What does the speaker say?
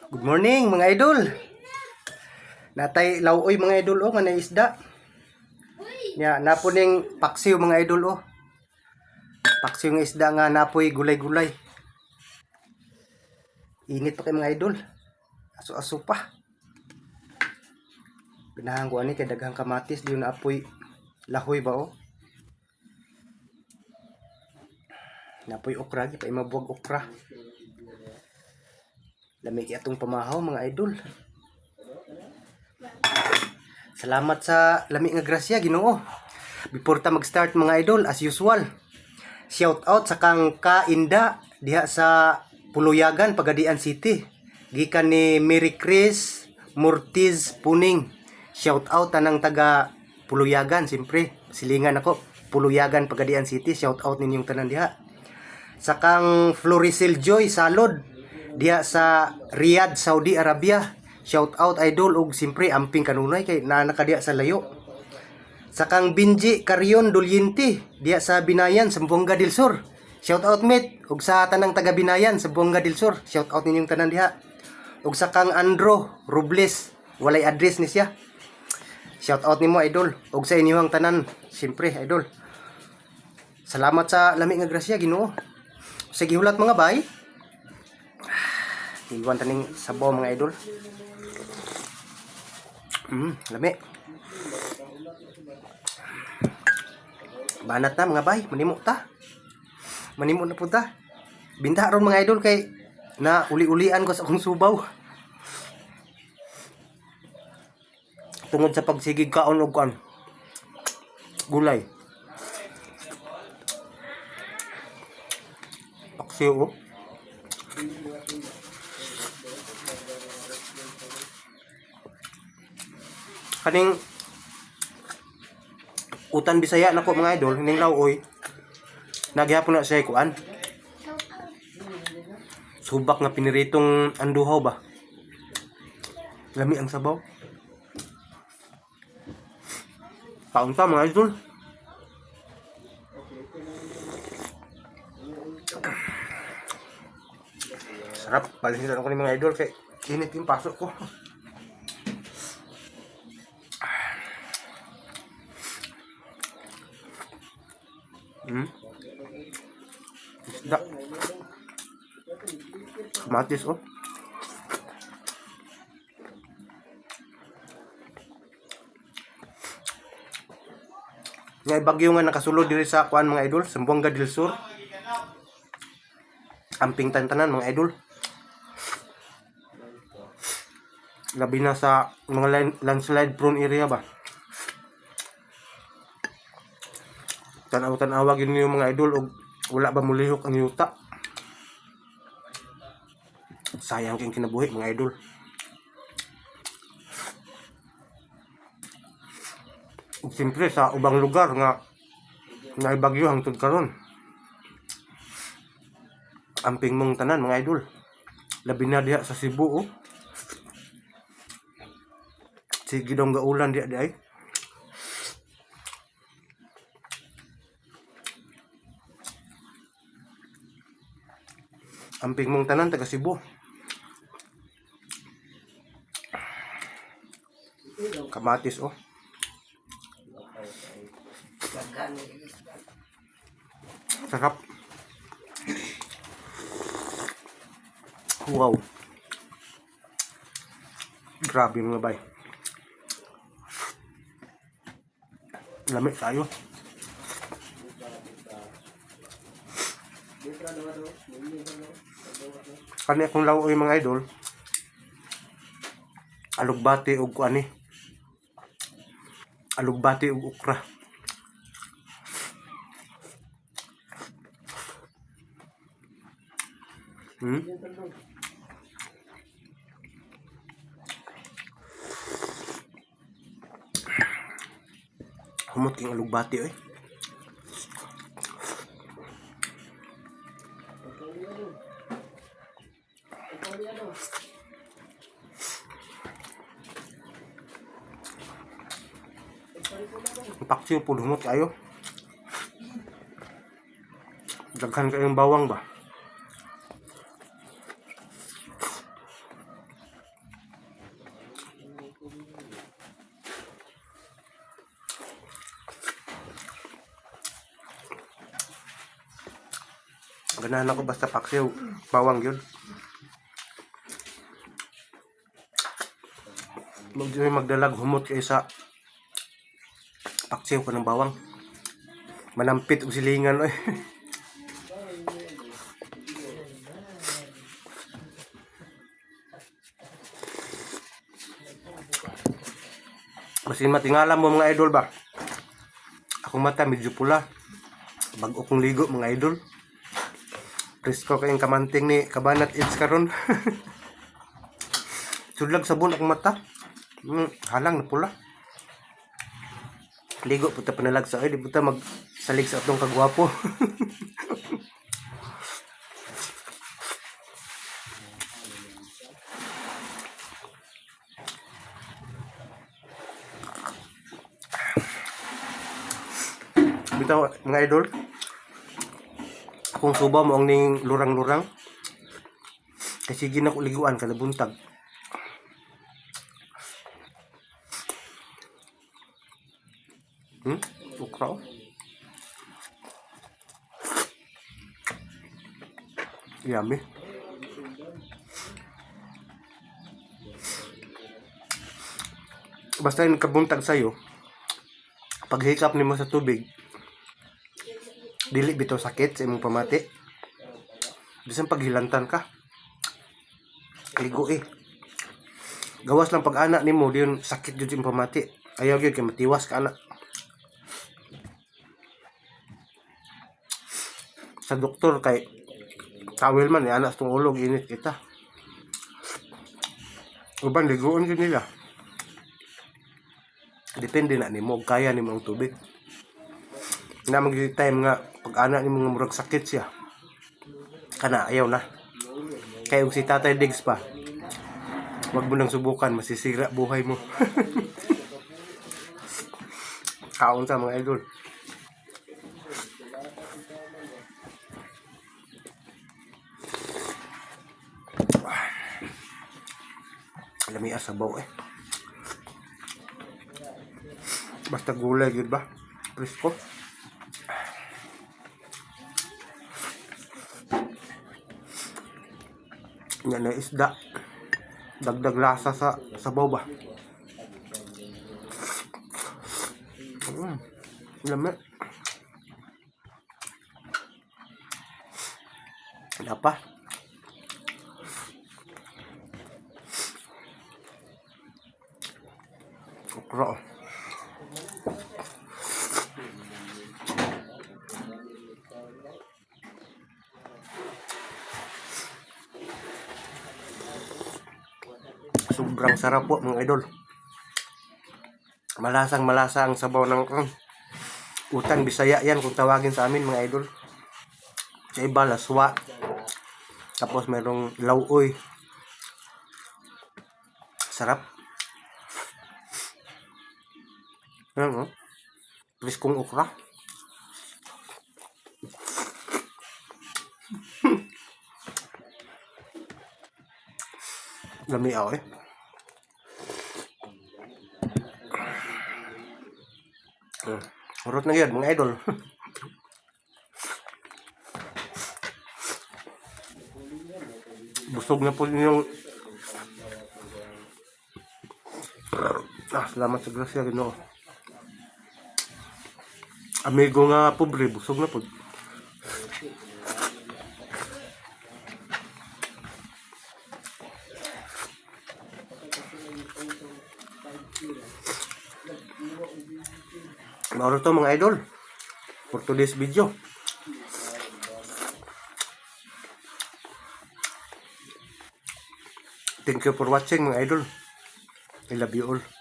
Good morning mga idol. Natay lawoy mga idol nga na isda. Nya napuning paksiw mga idol Paksiw nga isda nga napoy gulay-gulay. Init pa kay mga idol. Aso-aso pa. Ganahan ko ani kay daghang kamatis diyon na apoy lahoy ba Napoy okra pa imabuwag okra. Lami kay atong pamahaw mga idol. Salamat sa lami nga grasya Ginoo. Before ta mag-start mga idol, as usual, shout out sa kang kainda diha sa Puluyagan, Pagadian City. Gikan ni Mary Chris Mortiz Puning. Shout out tanang taga Puluyagan, siyempre. Silingan ako. Puluyagan, Pagadian City. Shout out ninyong tanan diha. Sa kang Floricel Joy Salod diha sa Riyadh, Saudi Arabia. Shout out idol ug siyempre amping kanunay kay nakadiya sa layo. Sa kang Binji Carion Dulyente diha sa Binayan, Zamboanga del Sur. Shout out mate ug sa tanang taga Binayan, Zamboanga del Sur. Shout out ninyong tanan diha. Ug sa kang Andro Robles, walay address ni siya. Shout out nimo idol ug sa inyong tanan, siyempre idol. Salamat sa lami nga grasya Ginoo. Sige hulat mga bay. Iwan taning sabaw mga idol. Lami. Banat na mga bay, manimo ta. Manimo na punta. Binta ron mga idol kay na uli-ulian ko sa akong subaw. Tungod sa pagsigig kaon og kan gulay. Paksiw kaning utan Bisaya nako mga idol, ning lawoy nagyapon na siya kuan subak nga piniritong anduhaw ba. Lami ang sabaw. Kaunta mga idol. Sarap. Balisin ako ni mga idol kay init yung pasok ko. Isda. Kamatis Nga bagyo nga nakasulod diri sa kuan mga idol, Zamboanga del Sur. Amping tantanan mga idol. Labi na sa mga landslide prone area ba. Tanaw-tanawa gyud niyo mga idol og wala ba mulihok ang yuta. Sayang king kinabuhi mga idol. Ug siyempre sa ubang lugar nga naibagyo hangtod karon. Amping mong tanan mga idol. Labi na diha sa Cebu Sige dong gaulan diha ay. Amping mong tanan taga Cebu. Kamatis Sarap. Wow. Grabe mga bay. Lamig tayo. Kani akong lawoy mga idol. Alugbati ug kuani. Alugbati ug okra. Humot king alugbati Paksiw po humot kayo. Daghan kayong bawang ba? Ganahan ako basta paksiw, bawang yun. Magdalag humot kayo sa paksiw ko ng bawang. Manampit og silingan oy. Masin matingala mo mga idol ba? Akong mata medyo pula. Bago kong ligo mga idol. Presko kayong kamanting ni Kabanat It's karon. Sudlag sabon akong mata. Halang na pula. Ligo puta panalagsa ay di puta magsalig sa atong kagwapo. Bitaw mga idol, akong suba mo ang ning lurang-lurang kasi ginak uliguan kada buntag. Ukra. Yummy. Basta yung kabuntag sa'yo, paghikap nimo sa tubig, dili bitaw sakit sa imong pamati. Bisan paghilantan ka, ligo gawas lang pag-ana nimo, diyon sakit jud imong pamati. Ayaw gyud kay matiwas ka ana. Sa doktor kay tawel man anak tong ulog init kita. Uban ligoon gyud nila. Depende na nimo kaya nimo ang tubig. Na mag time nga pag-ana nimo nga murag sakit siya. Kana ayaw na. Kay og si Tatay Diggs pa. Wag mo nang subukan, masisira buhay mo. Kaon sa mga idol. Lami asabaw basta gulay gud ba? Presko. Yan na isda. Dagdag lasa sa sabaw ba? Lami. Apa? Ukra. Sobrang sarap po mga idol. Malasang malasa ang sabaw ng utang Bisaya yan kung tawagin sa amin mga idol. Sa iba laswa. Tapos merong lauoy. Sarap. Ano? Priskong okra. Lamiaw Urot na yun mga idol. Busog na po yung salamat sa grasya Ginoo. Amigo nga pobre, busog na po. Mauro to mga idol for today's video. Thank you for watching mga idol. I love you all.